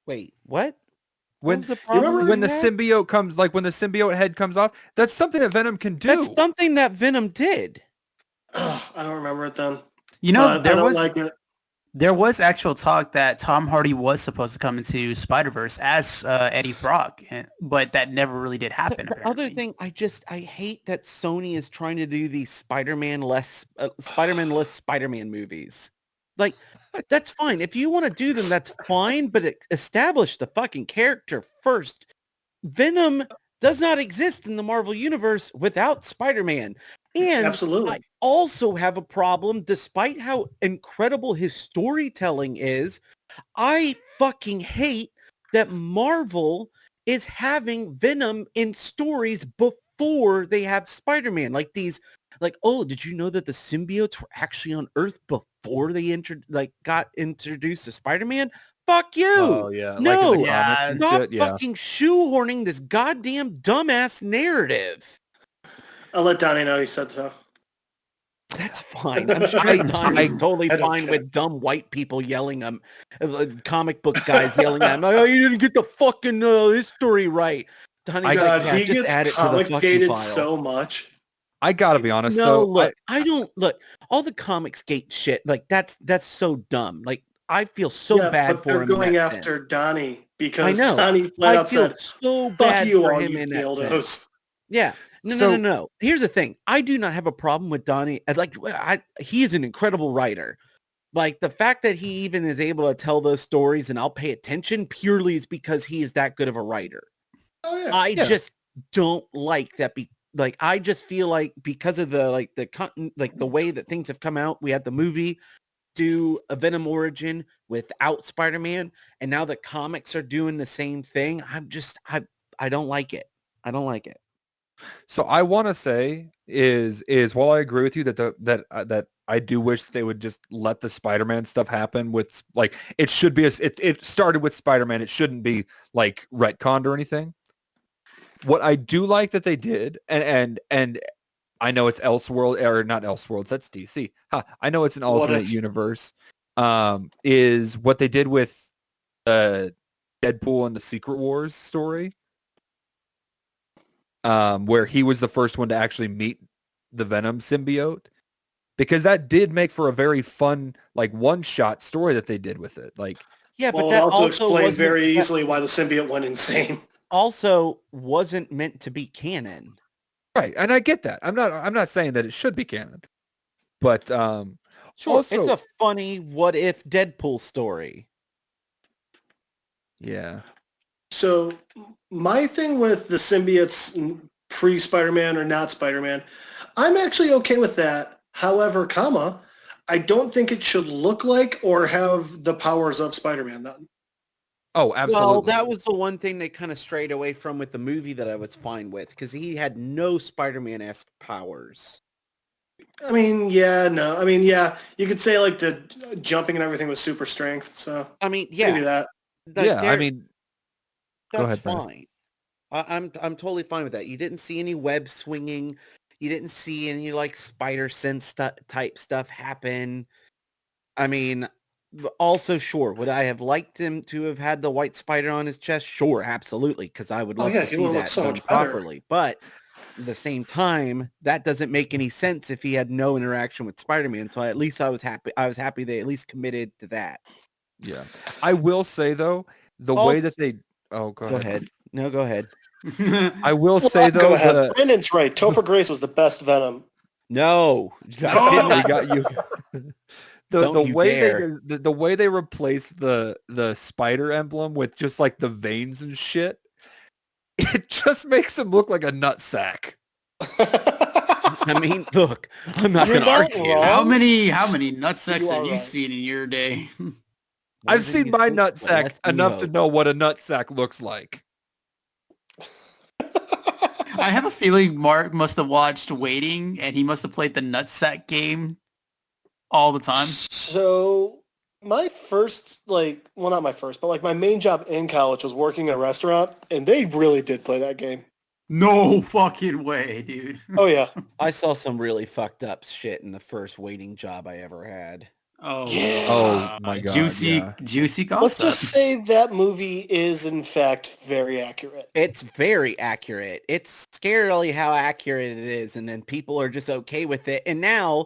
Wait, what? When the symbiote comes, like when the symbiote head comes off, that's something that Venom can do. That's something that Venom did. Ugh, I don't remember it then. You know, But I don't like it. there was actual talk that Tom Hardy was supposed to come into Spider-Verse as Eddie Brock, but that never really did happen. The other thing, I hate that Sony is trying to do these Spider-Man-less Spider-Man movies. Like, that's fine. If you want to do them, that's fine, but establish the fucking character first. Venom does not exist in the Marvel Universe without Spider-Man. And Absolutely. I also have a problem, despite how incredible his storytelling is, I fucking hate that Marvel is having Venom in stories before they have Spider-Man. Like these, like, oh, did you know that the symbiotes were actually on Earth before they got introduced to Spider-Man? Fuck you. Oh, yeah. No. Like in the comics and Stop shit, yeah. fucking shoehorning this goddamn dumbass narrative. I'll let Donnie know you said so. That's fine. I'm sure Donnie's totally fine with dumb white people yelling comic book guys yelling at him, oh, you didn't get the fucking history right. Donnie's like, yeah, he just gets add it to the comics fucking gated file. so much. I gotta be honest No, though. look, I don't look all the comics gate shit. Like that's so dumb. Like I feel so bad but for they're him. going in that after sense. Donnie I because know. Donnie flat out feel said, so "Fuck bad you, for all him you in that sense. dildos." Yeah. No. Here's the thing. I do not have a problem with Donnie. He is an incredible writer. Like the fact that he even is able to tell those stories and I'll pay attention purely is because he is that good of a writer. Oh yeah. I just don't like that. I just feel like because of the way that things have come out, we had the movie do a Venom origin without Spider-Man, and now the comics are doing the same thing. I don't like it. I don't like it. So I want to say is while I agree with you that I do wish they would just let the Spider-Man stuff happen with like it should be it started with Spider-Man. It shouldn't be like retconned or anything. What I do like that they did, and I know it's Elseworld or not Elseworlds, that's DC. I know it's an alternate universe. Is what they did with Deadpool and the Secret Wars story. Where he was the first one to actually meet the Venom symbiote, because that did make for a very fun, like one-shot story that they did with it. Like, yeah, Well, but it that also also explained wasn't very easily why the symbiote went insane. also wasn't meant to be canon. right, and I get that. I'm not saying that it should be canon, but Sure, also, it's a funny what if Deadpool story. yeah. So my thing with the symbiotes pre-Spider-Man or not Spider-Man, I'm actually okay with that. However, I don't think it should look like or have the powers of Spider-Man then. Oh, absolutely. Well, that was the one thing they kind of strayed away from with the movie that I was fine with, because he had no Spider-Man-esque powers. I mean, yeah, no. I mean, yeah, you could say like the jumping and everything was super strength. So I mean, maybe that. yeah, I mean, Go that's ahead, Brandon. fine. I'm totally fine with that. You didn't see any web swinging. You didn't see any like spider sense type stuff happen. I mean, also, sure, would I have liked him to have had the white spider on his chest? Sure, absolutely, because I would love to he see would look that so done much better. properly. But at the same time, that doesn't make any sense if he had no interaction with Spider-Man. So at least I was happy. I was happy they at least committed to that. Yeah. I will say though, the way that they go ahead. No, go ahead. I will say though, go ahead. Brandon's right. Topher Grace was the best Venom. No. I got you. Don't you dare. The way they replace the spider emblem with just like the veins and shit, it just makes him look like a nutsack. I mean, look, I'm not going to argue. How many nutsacks have you seen in your day? I've seen my nutsack enough to know what a nutsack looks like. I have a feeling Mark must have watched Waiting, and he must have played the nutsack game all the time. So my first, not my first, but my main job in college was working in a restaurant, and they really did play that game. No fucking way, dude. Oh, yeah. I saw some really fucked up shit in the first waiting job I ever had. Oh, yeah. Oh, my God. Juicy gossip. Let's just say that movie is, in fact, very accurate. It's very accurate. It's scarily how accurate it is, and then people are just okay with it. And now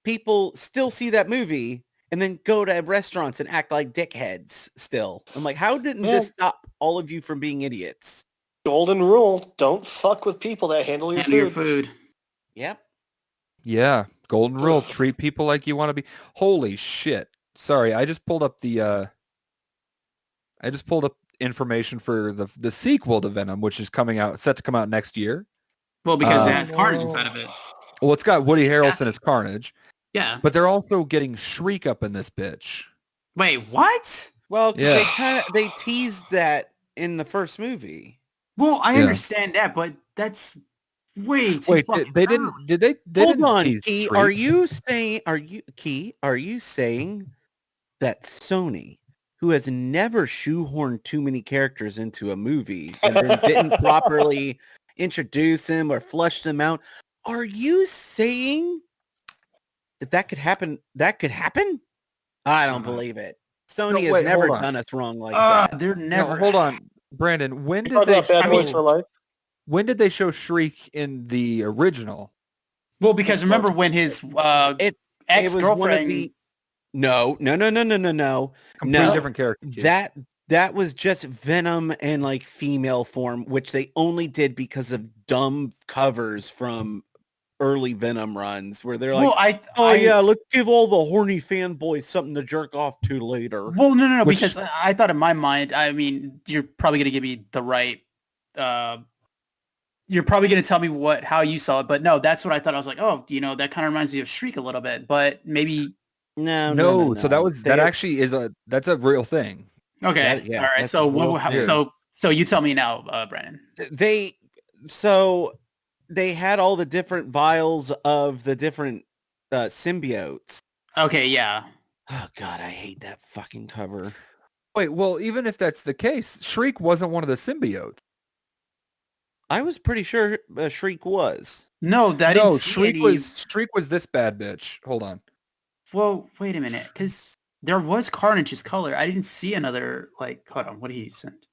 people still see that movie and then go to restaurants and act like dickheads still. I'm like, how didn't this stop all of you from being idiots? Golden rule, don't fuck with people that handle your food. Yep. Yeah. Golden rule, treat people like you want to be. Holy shit. Sorry, I just pulled up information for the sequel to Venom, which is set to come out next year. Well, because it has Carnage inside of it. Well, it's got Woody Harrelson as Carnage. Yeah. But they're also getting Shriek up in this bitch. Wait, what? Well, Yeah. they teased that in the first movie. Well, I understand that, but that's way too fucking they didn't early. did they Hold on, tease Key. Shriek? Are you saying that Sony, who has never shoehorned too many characters into a movie and then didn't properly introduce them or flush them out, are you saying that could happen? That could happen? I don't believe it. Sony has never done us wrong like that. They're never. No, hold on, Brandon. When did they show Shriek in the original? Well, because remember when his ex-girlfriend... No. Completely different character. That was just Venom and female form, which they only did because of dumb covers from early Venom runs where they're like, let's give all the horny fanboys something to jerk off to later. Well, no, because I thought in my mind, I mean, you're probably going to give me the right... you're probably going to tell me how you saw it, but no, that's what I thought. I was like, that kind of reminds me of Shriek a little bit, but maybe... No. So that's a real thing. Okay. All right. So you tell me now, Brandon. They had all the different vials of the different symbiotes. Okay. Yeah. Oh God, I hate that fucking cover. Wait, well, even if that's the case, Shriek wasn't one of the symbiotes. I was pretty sure Shriek was. No, Shriek was this bad bitch. Hold on. Well, wait a minute, because there was Carnage's color. I didn't see another, hold on, what did he send?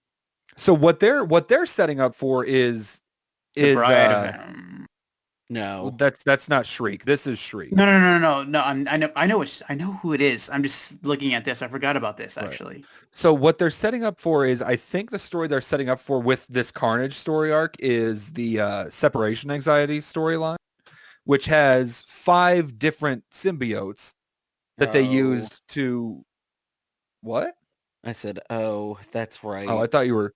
So what they're setting up for is the Bride of Venom. No, that's not Shriek. This is Shriek. No. I know who it is. I'm just looking at this. I forgot about this actually. Right. So what they're setting up for is, I think the story they're setting up for with this Carnage story arc is the separation anxiety storyline, which has 5 different symbiotes that they used to... What? I said, "Oh, that's right." Oh, I thought you were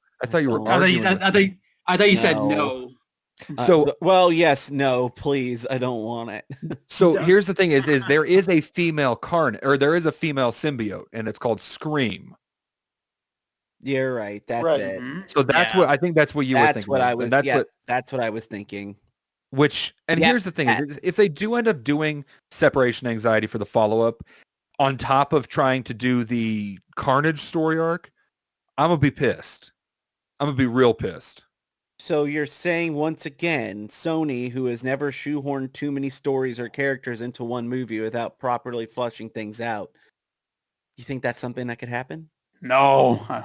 arguing. I thought you said no. So, well, yes, no, please, I don't want it. So here's the thing: is there is a female there is a female symbiote, and it's called Scream. You're right. That's it. So that's what I think. That's what you were thinking. That's what I was thinking. Here's the thing: is if they do end up doing separation anxiety for the follow-up, on top of trying to do the Carnage story arc, I'm gonna be pissed. I'm gonna be real pissed. So you're saying once again, Sony, who has never shoehorned too many stories or characters into one movie without properly fleshing things out, you think that's something that could happen? No.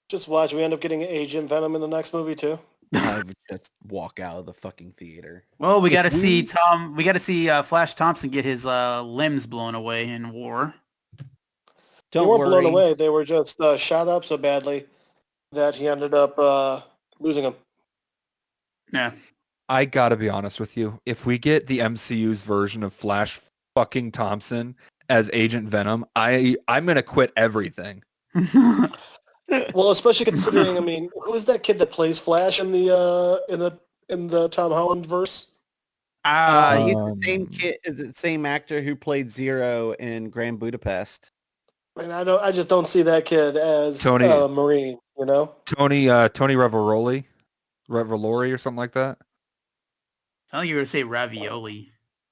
Just watch. We end up getting Agent Venom in the next movie too. I would just walk out of the fucking theater. Well, we got to see Tom. We got to see Flash Thompson get his limbs blown away in war. They weren't blown away. They were just shot up so badly that he ended up losing them. Yeah. I gotta be honest with you. If we get the MCU's version of Flash fucking Thompson as Agent Venom, I'm gonna quit everything. Well, especially considering, I mean, who is that kid that plays Flash in the Tom Holland verse? He's the same kid, the same actor who played Zero in Grand Budapest. I mean, I just don't see that kid as a Marine. You know, Tony Revolori or something like that. I thought you were going to say ravioli.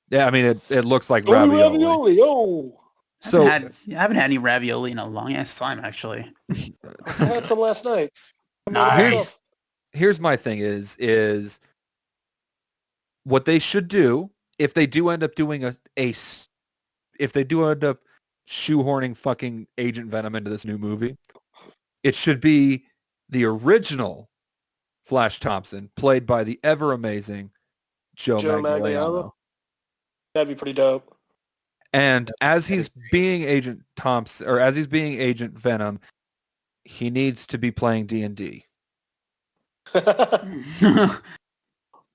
Yeah, I mean it looks like Tony ravioli. Oh. So I haven't had any ravioli in a long ass time, actually. I had some last night. Nice. Here's my thing is what they should do if they do end up doing if they do end up shoehorning fucking Agent Venom into this new movie, it should be the original Flash Thompson played by the ever amazing Joe Manganiello. That'd be pretty dope. And as he's being Agent Thompson, or as he's being Agent Venom, he needs to be playing D&D.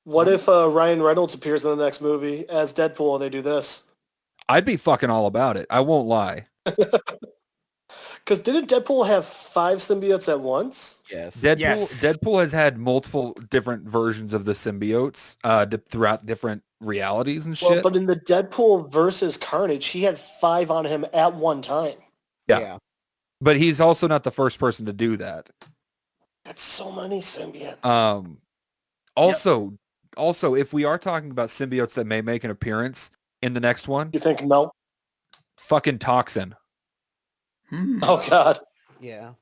What if Ryan Reynolds appears in the next movie as Deadpool and they do this? I'd be fucking all about it. I won't lie. Because didn't Deadpool have 5 symbiotes at once? Yes. Deadpool has had multiple different versions of the symbiotes throughout different realities and shit. Well, but in the Deadpool versus Carnage, he had 5 on him at one time. Yeah. But he's also not the first person to do that. That's so many symbiotes. Also, if we are talking about symbiotes that may make an appearance in the next one, you think no? Fucking Toxin. Oh God. Yeah.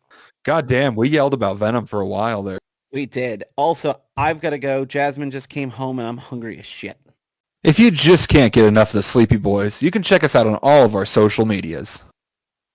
God damn, we yelled about Venom for a while there. We did. Also, I've got to go. Jasmine just came home and I'm hungry as shit. If you just can't get enough of the Sleepy Boys, you can check us out on all of our social medias.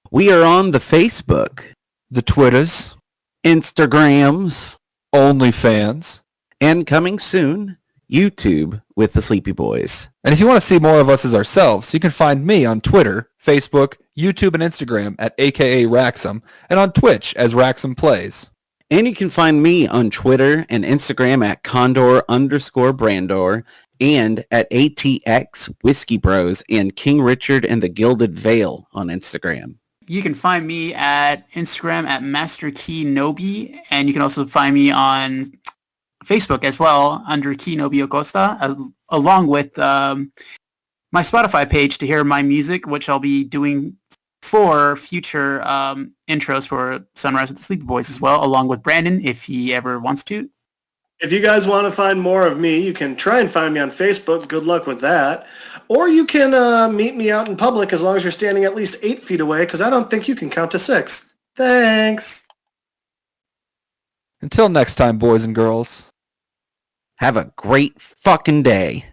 We are on the Facebook, The Twitters, Instagrams, OnlyFans, and coming soon, YouTube with the Sleepy Boys. And if you want to see more of us as ourselves, you can find me on Twitter, Facebook, YouTube, and Instagram at AKA Raxum, and on Twitch as Raxum Plays. And you can find me on Twitter and Instagram at Condor_Brandor and at ATX Whiskey Bros and King Richard and the Gilded Veil on Instagram. You can find me at Instagram at Master Key Nobi, and you can also find me on Facebook as well under Key Nobi Acosta, along with my Spotify page to hear my music, which I'll be doing for future intros for Sunrise with the Sleepy Boys as well, along with Brandon if he ever wants to. If you guys want to find more of me, you can try and find me on Facebook. Good luck with that. Or you can meet me out in public as long as you're standing at least 8 feet away, because I don't think you can count to 6. Thanks. Until next time, boys and girls. Have a great fucking day.